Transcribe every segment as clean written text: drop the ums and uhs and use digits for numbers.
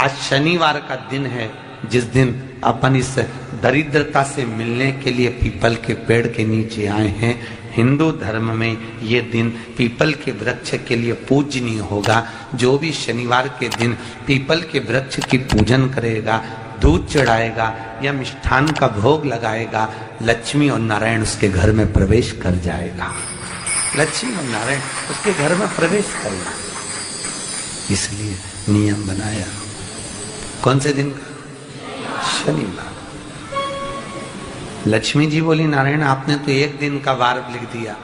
आज शनिवार का दिन है, जिस दिन अपन इस दरिद्रता से मिलने के लिए पीपल के पेड़ के नीचे आए हैं। हिंदू धर्म में ये दिन पीपल के वृक्ष के लिए पूजनीय होगा। जो भी शनिवार के दिन पीपल के वृक्ष की पूजन करेगा, दूध चढ़ाएगा या मिष्ठान का भोग लगाएगा, लक्ष्मी और नारायण उसके घर में प्रवेश कर जाएगा। लक्ष्मी और नारायण उसके घर में प्रवेश करेगा। इसलिए नियम बनाया। कौन से दिन का? शनिवार। लक्ष्मी जी बोली, नारायण आपने तो एक दिन का वार लिख दिया।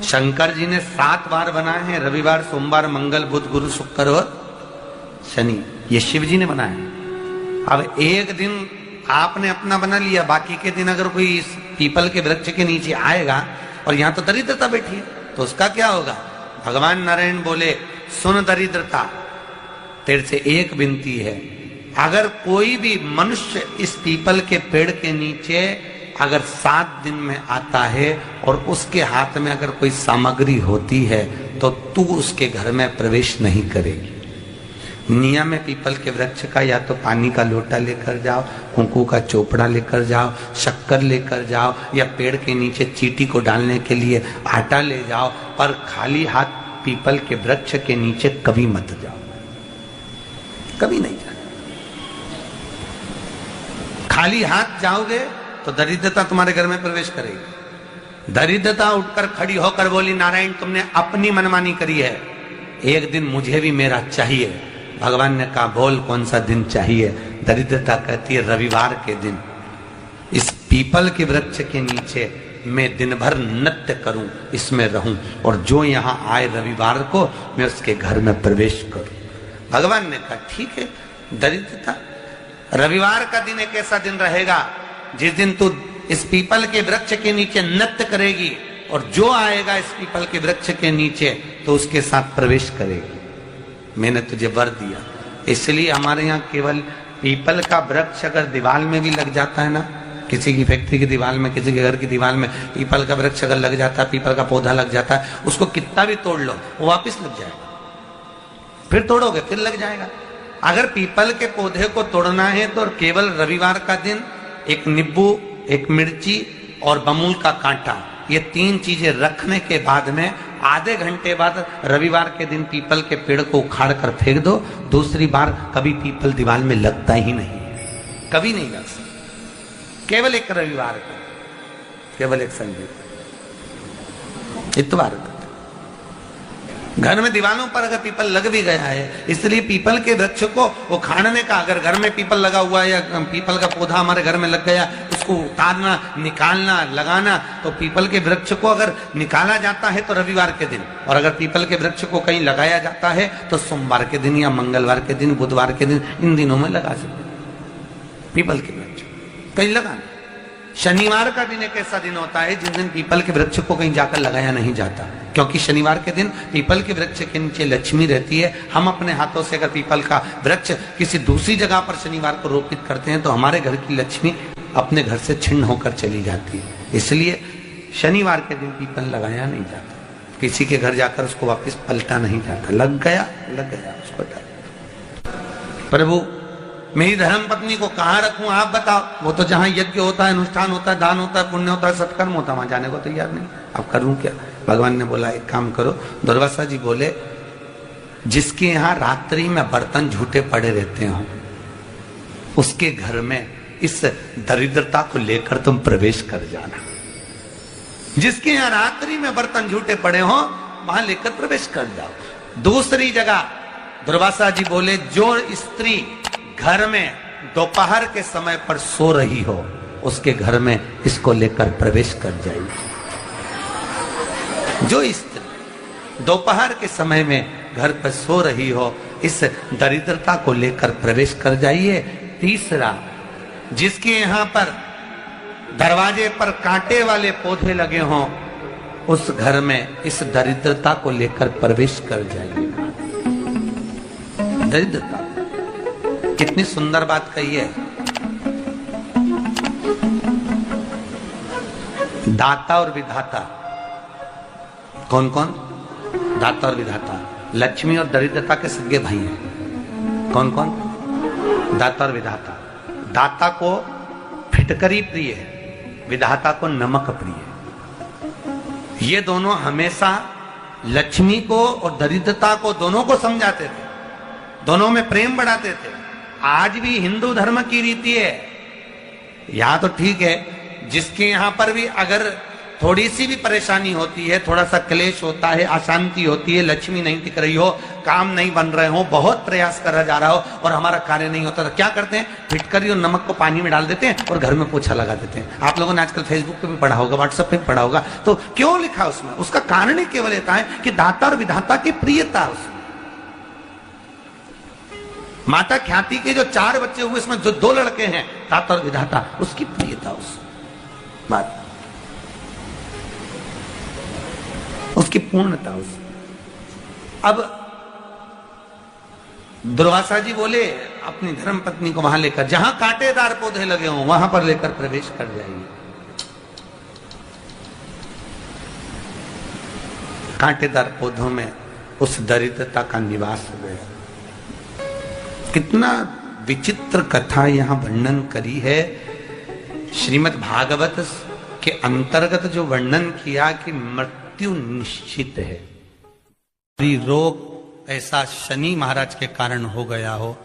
शंकर जी ने 7 वार बनाए हैं, रविवार, सोमवार, मंगल, बुध, गुरु, शुक्र और शनि। ये शिव जी ने बनाया। अब एक दिन आपने अपना बना लिया, बाकी के दिन अगर कोई इस पीपल के वृक्ष के नीचे आएगा और यहां तो दरिद्रता बैठी है, तो उसका क्या होगा? भगवान नारायण बोले, सुन दरिद्रता, तेरे से एक विनती है, अगर कोई भी मनुष्य इस पीपल के पेड़ के नीचे अगर 7 दिन में आता है और उसके हाथ में अगर कोई सामग्री होती है तो तू उसके घर में प्रवेश नहीं करेगी। नियम में पीपल के वृक्ष का या तो पानी का लोटा लेकर जाओ, कुंकू का चोपड़ा लेकर जाओ, शक्कर लेकर जाओ, या पेड़ के नीचे चींटी को डालने के लिए आटा ले जाओ, पर खाली हाथ पीपल के वृक्ष के नीचे कभी मत जाओ, कभी नहीं जाना। खाली हाथ जाओगे तो दरिद्रता तुम्हारे घर में प्रवेश करेगी। दरिद्रता उठकर खड़ी होकर बोली, नारायण तुमने अपनी मनमानी करी है, एक दिन मुझे भी मेरा चाहिए। भगवान ने कहा, बोल कौन सा दिन चाहिए? दरिद्रता कहती है, रविवार के दिन इस पीपल के वृक्ष के नीचे मैं दिन भर नृत्य करूं, इसमें रहूं, और जो यहां आए रविवार को मैं उसके घर में प्रवेश करूं। भगवान ने कहा, ठीक है। दरिद्रता, रविवार का दिन एक ऐसा दिन रहेगा जिस दिन तू इस पीपल के वृक्ष के नीचे नृत्य करेगी, और जो आएगा इस पीपल के वृक्ष के नीचे तो उसके साथ प्रवेश करेगी। मैंने तुझे वर दिया। इसलिए हमारे यहाँ केवल पीपल का वृक्ष अगर दीवार में भी लग जाता है ना, किसी की फैक्ट्री की दीवार में, किसी के घर की दीवार में पीपल का वृक्ष अगर लग जाता है, पीपल का पौधा लग जाता है, उसको कितना भी तोड़ लो वो वापिस लग जाएगा। फिर तोड़ोगे फिर लग जाएगा। अगर पीपल के पौधे को तोड़ना है तो केवल रविवार का दिन एक नींबू, एक मिर्ची और बमूल का कांटा, ये 3 चीजें रखने के बाद में आधे घंटे बाद रविवार के दिन पीपल के पेड़ को उखाड़ कर फेंक दो। दूसरी बार कभी पीपल दीवार में लगता ही नहीं, कभी नहीं लग सकता। केवल एक रविवार का, केवल एक संडे, इतवार का। घर में दीवारों पर अगर पीपल लग भी गया है, इसलिए पीपल के वृक्ष को उखाड़ने का, अगर घर में पीपल लगा हुआ है या पीपल का पौधा हमारे घर में लग गया, उसको उतारना, निकालना, लगाना, तो पीपल के वृक्ष को अगर निकाला जाता है तो रविवार के दिन, और अगर पीपल के वृक्ष को कहीं लगाया जाता है तो सोमवार के दिन या मंगलवार के दिन, बुधवार के दिन, इन दिनों में लगा सकते पीपल के वृक्ष कहीं लगाना। शनिवार का दिन एक ऐसा दिन होता है जिस दिन पीपल के वृक्ष को कहीं जाकर लगाया नहीं जाता, क्योंकि शनिवार के दिन पीपल के वृक्ष के नीचे लक्ष्मी रहती है। हम अपने हाथों से अगर पीपल का वृक्ष किसी दूसरी जगह पर शनिवार को रोपित करते हैं तो हमारे घर की लक्ष्मी अपने घर से छिन्न होकर चली जाती है। इसलिए शनिवार के दिन पीपल लगाया नहीं जाता, किसी के घर जाकर उसको वापस पलटा नहीं जाता। लग गया उसको डाल। प्रभु मेरी धर्म पत्नी को कहाँ रखूं आप बताओ? वो तो जहां यज्ञ होता है, अनुष्ठान होता है, दान होता है, पुण्य होता है, सत्कर्म होता है, वहां जाने को तैयार नहीं। अब करूं क्या? भगवान ने बोला, एक काम करो। दुर्वासा जी बोले, जिसके यहाँ रात्रि में बर्तन झूठे पड़े रहते हो उसके घर में इस दरिद्रता को लेकर तुम प्रवेश कर जाना। जिसके यहाँ रात्रि में बर्तन झूठे पड़े हो वहां लेकर प्रवेश कर जाओ। दूसरी जगह दुर्वासा जी बोले, जो स्त्री घर में दोपहर के समय पर सो रही हो उसके घर में इसको लेकर प्रवेश कर जाइए। जो स्त्री दोपहर के समय में घर पर सो रही हो इस दरिद्रता को लेकर प्रवेश कर जाइए। तीसरा, जिसके यहाँ पर दरवाजे पर कांटे वाले पौधे लगे हों उस घर में इस दरिद्रता को लेकर प्रवेश कर जाइएगा। दरिद्रता, कितनी सुंदर बात कही है। दाता और विधाता, कौन कौन? दाता और विधाता। लक्ष्मी और दरिद्रता के सगे भाई हैं। कौन कौन? दाता और विधाता। दाता को फिटकरी प्रिय है, विधाता को नमक प्रिय है। ये दोनों हमेशा लक्ष्मी को और दरिद्रता को दोनों को समझाते थे, दोनों में प्रेम बढ़ाते थे। आज भी हिंदू धर्म की रीति है, यहां तो ठीक है, जिसके यहां पर भी अगर थोड़ी सी भी परेशानी होती है, थोड़ा सा क्लेश होता है, अशांति होती है, लक्ष्मी नहीं टिक रही हो, काम नहीं बन रहे हो, बहुत प्रयास करा जा रहा हो और हमारा कार्य नहीं होता, तो क्या करते हैं? फिटकरी और नमक को पानी में डाल देते हैं और घर में पोछा लगा देते हैं। आप लोगों ने आजकल फेसबुक पे भी पढ़ा होगा, व्हाट्सएप पे भी पढ़ा होगा। तो क्यों लिखा उसमें? उसका कारण ही केवल ये है कि दाता और विधाता की प्रियता उसमें। माता ख्याति के जो 4 बच्चे हुए, इसमें जो 2 लड़के हैं, दाता और विधाता, उसकी प्रियता उस बात, उसकी पूर्णता उस। अब दुर्वासा जी बोले अपनी धर्म पत्नी को वहां लेकर, जहां कांटेदार पौधे लगे हों वहां पर लेकर प्रवेश कर जाइए। कांटेदार पौधों में उस दरिद्रता का निवास हो गया। कितना विचित्र कथा यहां वर्णन करी है। श्रीमद् भागवत के अंतर्गत जो वर्णन किया कि मृत्यु निश्चित है, रोग ऐसा शनि महाराज के कारण हो गया हो,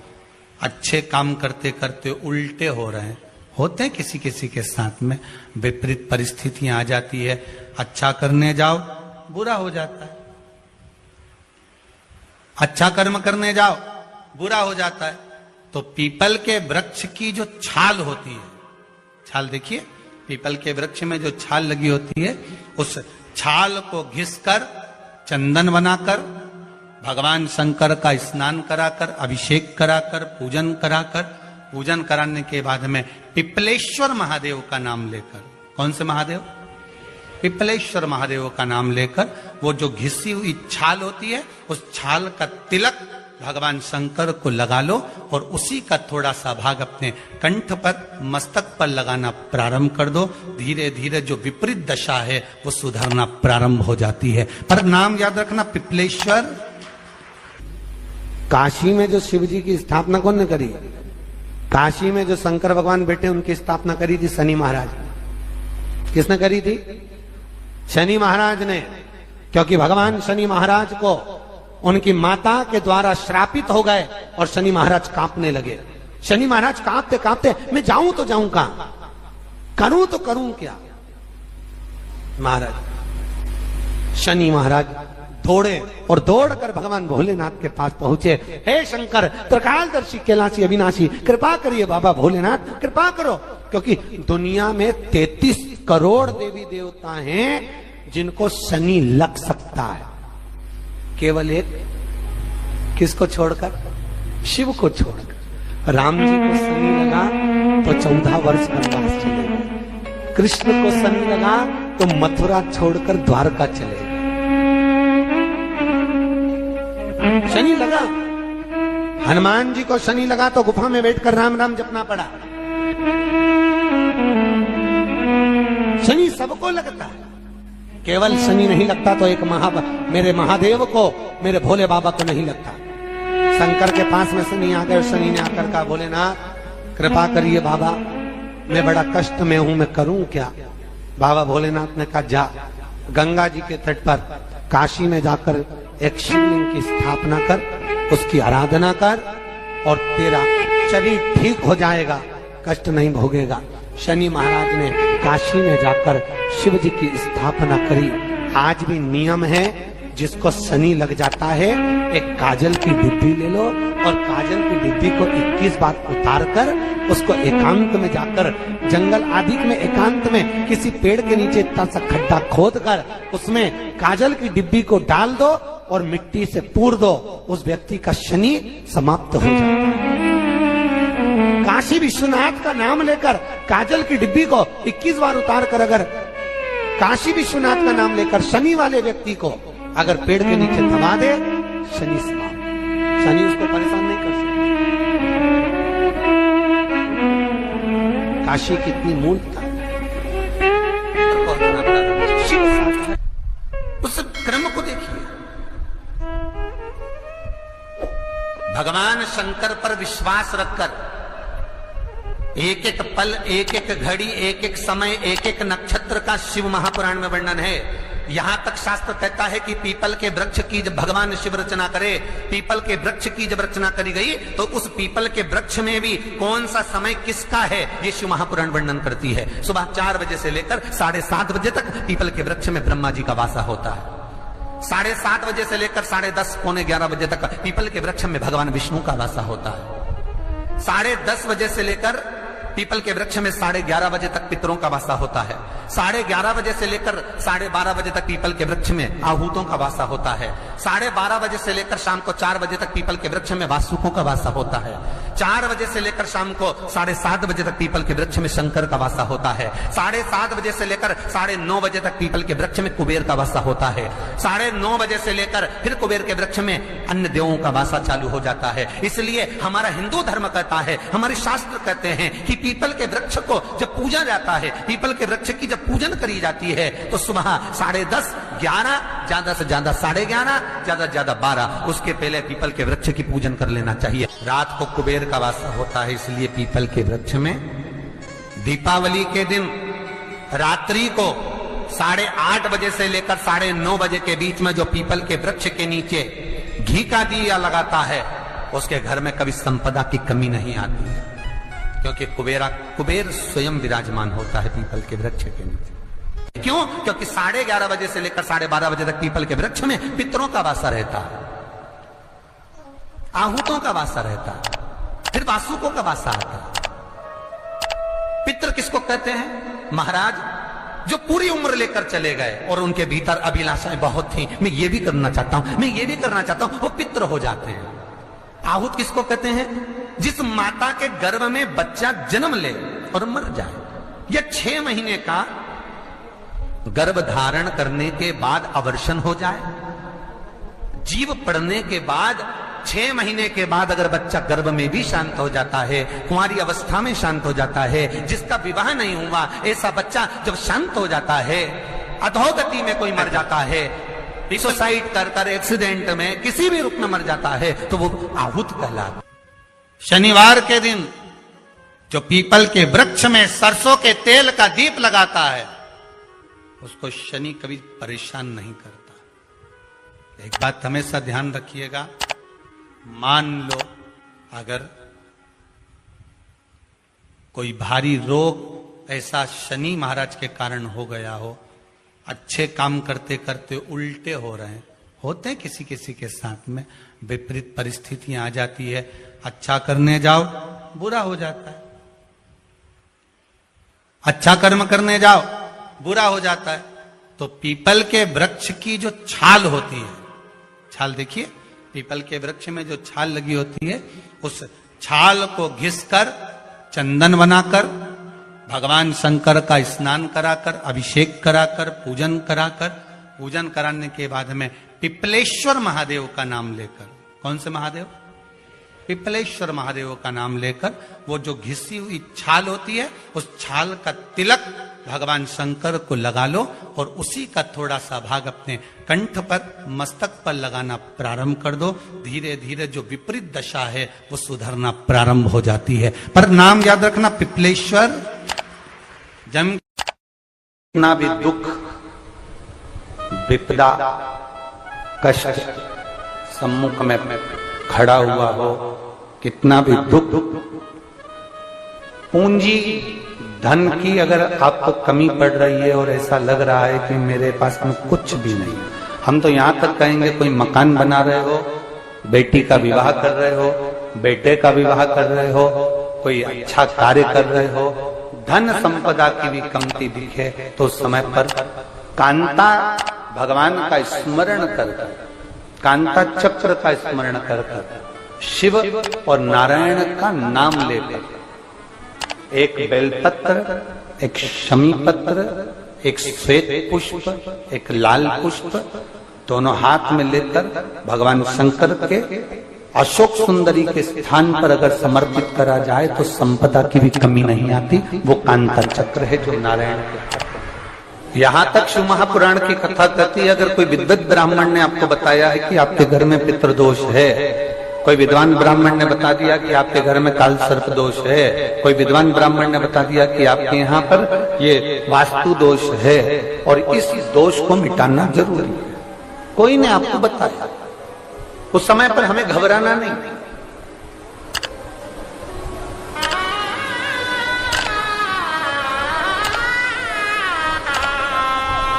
अच्छे काम करते करते उल्टे हो रहे हैं, होते हैं किसी किसी के साथ में, विपरीत परिस्थितियां आ जाती है, अच्छा करने जाओ बुरा हो जाता है, अच्छा कर्म करने जाओ बुरा हो जाता है। तो पीपल के वृक्ष की जो छाल होती है, छाल देखिए, पीपल के वृक्ष में जो छाल लगी होती है, उस छाल को घिसकर चंदन बनाकर भगवान शंकर का स्नान कराकर, अभिषेक कराकर, पूजन कराने के बाद में पिपलेश्वर महादेव का नाम लेकर, कौन से महादेव? पिपलेश्वर महादेव का नाम लेकर वो जो घिसी हुई छाल होती है, उस छाल का तिलक भगवान शंकर को लगा लो और उसी का थोड़ा सा भाग अपने कंठ पर, मस्तक पर लगाना प्रारंभ कर दो। धीरे धीरे जो विपरीत दशा है वो सुधरना प्रारंभ हो जाती है। पर नाम याद रखना, पिपलेश्वर। काशी में जो शिव जी की स्थापना कौन ने करी? काशी में जो शंकर भगवान बैठे उनकी स्थापना करी थी शनि महाराज। किसने करी थी? शनि महाराज ने। क्योंकि भगवान शनि महाराज को उनकी माता के द्वारा श्रापित हो गए और शनि महाराज कांपने लगे। शनि महाराज कांपते कांपते, मैं जाऊं तो जाऊं कहां, करूं तो करूं क्या? महाराज, शनि महाराज दौड़े और दौड़कर भगवान भोलेनाथ के पास पहुंचे। हे शंकर, त्रिकालदर्शी, कैलाशी, अविनाशी, कृपा करिए बाबा भोलेनाथ, कृपा करो। क्योंकि दुनिया में 33 करोड़ देवी देवता हैं जिनको शनि लग सकता है, केवल एक, किसको छोड़कर? शिव को छोड़कर। राम जी को शनि लगा तो 14 वर्ष वनवास चले गए। कृष्ण को शनि लगा तो मथुरा छोड़कर द्वारका चले गए। शनि लगा। हनुमान जी को शनि लगा तो गुफा में बैठकर राम राम जपना पड़ा। शनि सबको लगता है, केवल शनि नहीं लगता तो एक मेरे महादेव को, मेरे भोले बाबा को नहीं लगता। शंकर के पास में शनि आ गए। शनि ने आकर कहा, भोलेनाथ कृपा करिए बाबा, मैं बड़ा कष्ट में हूं, मैं करूं क्या? बाबा भोलेनाथ ने कहा, जा गंगा जी के तट पर काशी में जाकर एक शिवलिंग की स्थापना कर, उसकी आराधना कर और तेरा शरीर ठीक हो जाएगा, कष्ट नहीं भोगेगा। शनि महाराज ने काशी में जाकर शिव जी की स्थापना करी। आज भी नियम है, जिसको शनि लग जाता है एक काजल की डिब्बी ले लो और काजल की डिब्बी को 21 बार उतार कर उसको एकांत में जाकर, जंगल आदि में एकांत में किसी पेड़ के नीचे इतना सा खड्डा खोद कर उसमें काजल की डिब्बी को डाल दो और मिट्टी से पूर दो, उस व्यक्ति का शनि समाप्त हो जाता है। काशी विश्वनाथ का नाम लेकर काजल की डिब्बी को 21 बार उतार कर अगर काशी विश्वनाथ का नाम लेकर शनि वाले व्यक्ति को अगर पेड़ के नीचे दबा दे, शनि समाप्त, शनि उसको परेशान नहीं कर सकता। काशी कितनी मूलता, उस क्रम को देखिए। भगवान शंकर पर विश्वास रखकर एक एक पल, एक एक घड़ी, एक एक समय, एक एक नक्षत्र का शिव महापुराण में वर्णन है। यहां तक शास्त्र कहता है कि पीपल के वृक्ष की जब भगवान शिव रचना करे, पीपल के वृक्ष की जब रचना करी गई तो उस पीपल के वृक्ष में भी कौन सा समय किसका है, ये शिव महापुराण वर्णन करती है। सुबह 4 बजे से लेकर 7:30 बजे तक पीपल के वृक्ष में ब्रह्मा जी का वासा होता है। 7:30 बजे से लेकर 10:30 पौने 11 बजे तक पीपल के वृक्ष में भगवान विष्णु का वासा होता है। 10:30 बजे से लेकर पीपल के वृक्ष में 11:30 बजे तक पितरों का वासा होता है। 11:30 बजे से लेकर 12:30 बजे तक पीपल के वृक्ष में आहूतों का वासा होता है। 12:30 बजे से लेकर शाम को 4 बजे तक पीपल के वृक्ष में वासुकों का वासा होता है। 4 बजे से लेकर शाम को 7:30 बजे तक पीपल के वृक्ष में शंकर का वासा होता है। 7:30 बजे से लेकर 9:30 बजे तक पीपल के वृक्ष में कुबेर का वासा होता है। 9:30 बजे से लेकर फिर कुबेर के वृक्ष में अन्य देवों का वासा चालू हो जाता है। इसलिए हमारा हिंदू धर्म कहता है, हमारे शास्त्र कहते हैं कि पीपल के वृक्ष को जब पूजा जाता है, पीपल के वृक्ष की जब पूजन करी जाती है तो सुबह 10:30, 11, ज्यादा से ज्यादा 11:30, ज्यादा से ज्यादा 12, उसके पहले पीपल के वृक्ष की पूजन कर लेना चाहिए। रात को कुबेर का वासा होता है, इसलिए पीपल के वृक्ष में दीपावली के दिन रात्रि को 8:30 बजे से लेकर 9:30 बजे के बीच में जो पीपल के वृक्ष के नीचे घी का दिया लगाता है, उसके घर में कभी संपदा की कमी नहीं आती है, क्योंकि कुबेर स्वयं विराजमान होता है पीपल के वृक्ष के नीचे। क्यों? क्योंकि 11:30 बजे से लेकर 12:30 बजे तक पीपल के वृक्ष में पितरों का वासा रहता है, आहूतों का वासा रहता है, फिर वासुकों का वासा आता है। पितृ किसको कहते हैं? महाराज जो पूरी उम्र लेकर चले गए और उनके भीतर अभिलाषाएं बहुत थी, मैं ये भी करना चाहता हूं, मैं ये भी करना चाहता हूं, वो पितृ हो जाते हैं। आहूत किसको कहते हैं? जिस माता के गर्भ में बच्चा जन्म ले और मर जाए, या 6 महीने का गर्भ धारण करने के बाद अवर्षण हो जाए, जीव पड़ने के बाद 6 महीने के बाद अगर बच्चा गर्भ में भी शांत हो जाता है, कुंवारी अवस्था में शांत हो जाता है, जिसका विवाह नहीं हुआ ऐसा बच्चा जब शांत हो जाता है, अधोगति में कोई मर जाता है, सुसाइड कर एक्सीडेंट में किसी भी रूप में मर जाता है, तो वो आहूत कहलाता। शनिवार के दिन जो पीपल के वृक्ष में सरसों के तेल का दीप लगाता है, उसको शनि कभी परेशान नहीं करता। एक बात हमेशा ध्यान रखिएगा, मान लो अगर कोई भारी रोग ऐसा शनि महाराज के कारण हो गया हो, अच्छे काम करते करते उल्टे हो रहे हैं, होते हैं किसी किसी के साथ में, विपरीत परिस्थितियां आ जाती है, अच्छा करने जाओ बुरा हो जाता है, अच्छा कर्म करने जाओ बुरा हो जाता है। तो पीपल के वृक्ष की जो छाल होती है, छाल देखिए, पीपल के वृक्ष में जो छाल लगी होती है, उस छाल को घिसकर चंदन बनाकर भगवान शंकर का स्नान कराकर, अभिषेक कराकर, पूजन कराकर, पूजन कराने के बाद में पिपलेश्वर महादेव का नाम लेकर, कौन से महादेव? पिपलेश्वर महादेव का नाम लेकर वो जो घिसी हुई छाल होती है, उस छाल का तिलक भगवान शंकर को लगा लो और उसी का थोड़ा सा भाग अपने कंठ पर, मस्तक पर लगाना प्रारंभ कर दो। धीरे धीरे जो विपरीत दशा है वो सुधरना प्रारंभ हो जाती है। पर नाम याद रखना, पिपलेश्वर। जम कितना भी दुख, विपदा, कष्ट सम्मुख में खड़ा हुआ हो, कितना भी दुख, पूंजी धन की अगर आपको कमी पड़ रही है और ऐसा लग रहा है कि मेरे पास में कुछ भी नहीं, हम तो यहां तक कहेंगे कोई मकान बना रहे हो, बेटी का विवाह कर रहे हो, बेटे का विवाह कर रहे हो, कोई अच्छा कार्य कर रहे हो, धन संपदा की भी कमती दिखे तो उस समय पर कांता भगवान का स्मरण कर, कांता चक्र का स्मरण कर, शिव और नारायण का नाम लेकर, एक बेलपत्र, एक शमी पत्र, एक श्वेत पुष्प, एक लाल पुष्प, दोनों हाथ में लेकर भगवान शंकर के अशोक सुंदरी के स्थान पर अगर समर्पित करा जाए तो संपदा की भी कमी नहीं आती। वो कांता चक्र है जो नारायण के। यहां तक शिव महापुराण की कथा कहती है, अगर कोई विद्वत ब्राह्मण ने आपको बताया है कि आपके घर में पितृदोष है, कोई विद्वान ब्राह्मण ने बता दिया कि आपके घर में काल सर्प दोष है, कोई विद्वान ब्राह्मण ने बता दिया कि आपके यहाँ पर ये वास्तु दोष है और इस दोष को मिटाना जरूरी है। कोई ने आपको बताया, उस समय पर हमें घबराना नहीं।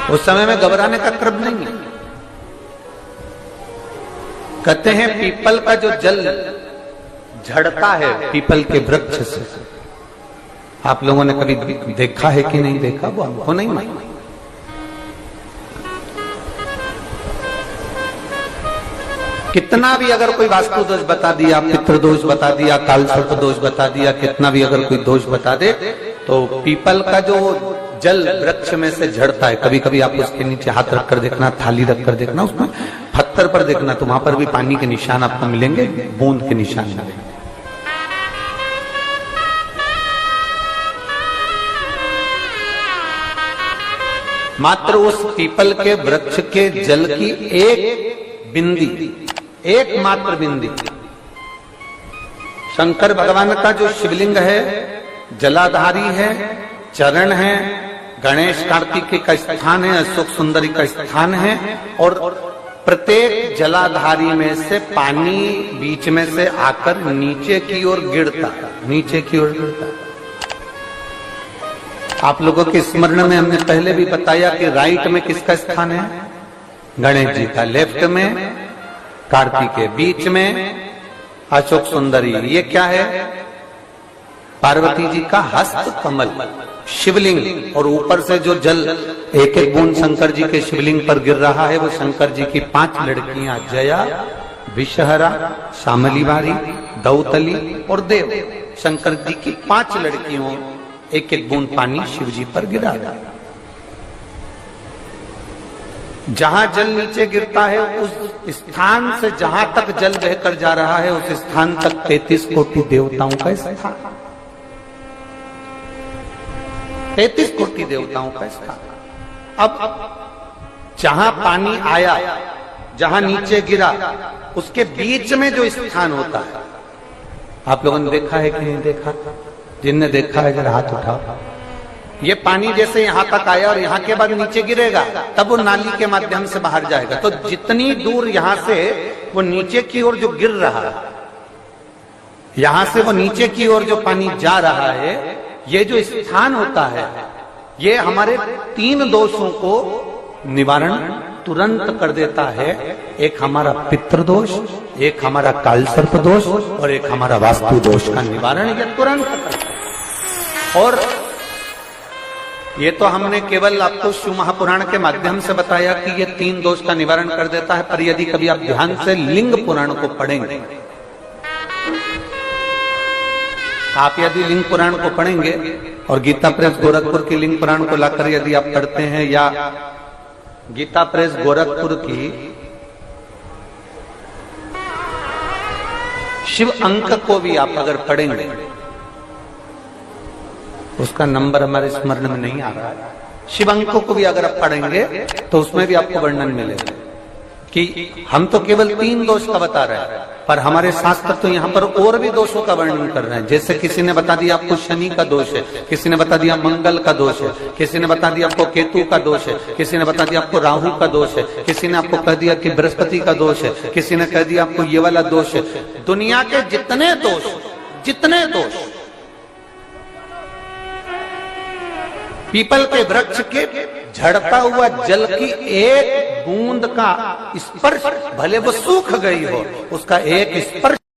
उस समय में घबराने का क्रम नहीं है। कहते हैं पीपल का जो जल झड़ता है पीपल के वृक्ष से, आप लोगों ने कभी देखा है कि नहीं देखा, वो हमको नहीं मालूम। कितना भी अगर कोई वास्तु दोष बता दिया, पितृ दोष बता दिया, काल सर्प दोष बता दिया, कितना भी अगर कोई दोष बता दे, तो पीपल का जो जल वृक्ष में से झड़ता है, कभी कभी आप उसके नीचे हाथ रखकर देखना, थाली रखकर देखना, उसमें पत्थर पर देखना, तो वहां पर भी पानी के निशान आपको मिलेंगे, बूंद के निशान मिलेंगे। मात्र उस पीपल के वृक्ष के जल की एक बिंदी, एकमात्र बिंदी, शंकर भगवान का जो शिवलिंग है जलाधारी है, चरण है, गणेश कार्तिकेय का स्थान है, अशोक सुंदरी का स्थान है, और प्रत्येक जलाधारी में से पानी बीच में से आकर नीचे की ओर गिरता है, नीचे की ओर गिरता है। आप लोगों के स्मरण में हमने पहले भी बताया कि राइट में किसका स्थान है, गणेश जी का, लेफ्ट में कार्तिकेय, बीच में अशोक सुंदरी। ये क्या है, पार्वती जी का हस्त कमल शिवलिंग, और ऊपर से जो जल एक एक बूंद शंकर जी के शिवलिंग पर गिर रहा है, वो शंकर जी की 5 लड़कियां जया, विषहरा, शामली बारी, दौतली और देव, शंकर जी की 5 लड़कियों एक एक बूंद पानी शिव जी पर गिरा। जहां जल नीचे गिरता है उस स्थान से जहां तक जल बहकर जा रहा है उस स्थान तक 33 कोटि देवताओं का स्थान, 33 कोटि देवताओं का स्थान। अब जहां पानी आया, जहां नीचे गिरा, उसके बीच में जो स्थान होता है, आप लोगों ने देखा है कि नहीं देखा? जिनने देखा है जरा हाथ उठाओ। ये पानी जैसे यहां तक आया और यहां के बाद नीचे गिरेगा, तब वो नाली के माध्यम से बाहर जाएगा। तो जितनी दूर यहां से वो नीचे की ओर जो गिर रहा है, यहां से वो नीचे की ओर जो पानी जा रहा है, ये जो स्थान होता है, ये हमारे 3 दोषों को निवारण तुरंत कर देता है। एक हमारा पितृदोष, एक हमारा काल सर्प दोष और एक हमारा वास्तु दोष का निवारण ये तुरंत करता है। और ये तो हमने केवल आपको शिव महापुराण के माध्यम से बताया कि ये 3 दोष का निवारण कर देता है, पर यदि कभी आप ध्यान से लिंग पुराण को पढ़ेंगे, आप यदि लिंग पुराण को पढ़ेंगे और गीता प्रेस गोरखपुर की लिंग पुराण को लाकर यदि आप पढ़ते हैं, या गीता प्रेस गोरखपुर की शिव अंक को भी आप अगर पढ़ेंगे, उसका नंबर हमारे स्मरण में नहीं आ रहा है, शिव अंक को भी अगर आप पढ़ेंगे तो उसमें भी आपको वर्णन मिलेगा कि हम तो केवल 3 दोष का बता रहे हैं, पर हमारे शास्त्र तो यहाँ पर और भी दोषों का वर्णन कर रहे हैं। जैसे किसी ने बता दिया आपको शनि का दोष है, किसी ने बता दिया मंगल का दोष है, किसी ने बता दिया आपको केतु का दोष है, किसी ने बता दिया आपको राहु का दोष है, किसी ने आपको कह दिया कि बृहस्पति का दोष है, किसी ने कह दिया आपको ये वाला दोष है। दुनिया के जितने दोष पीपल के वृक्ष के झड़ता हुआ जल की एक बूंद का स्पर्श, भले वो सूख गई हो, उसका एक स्पर्श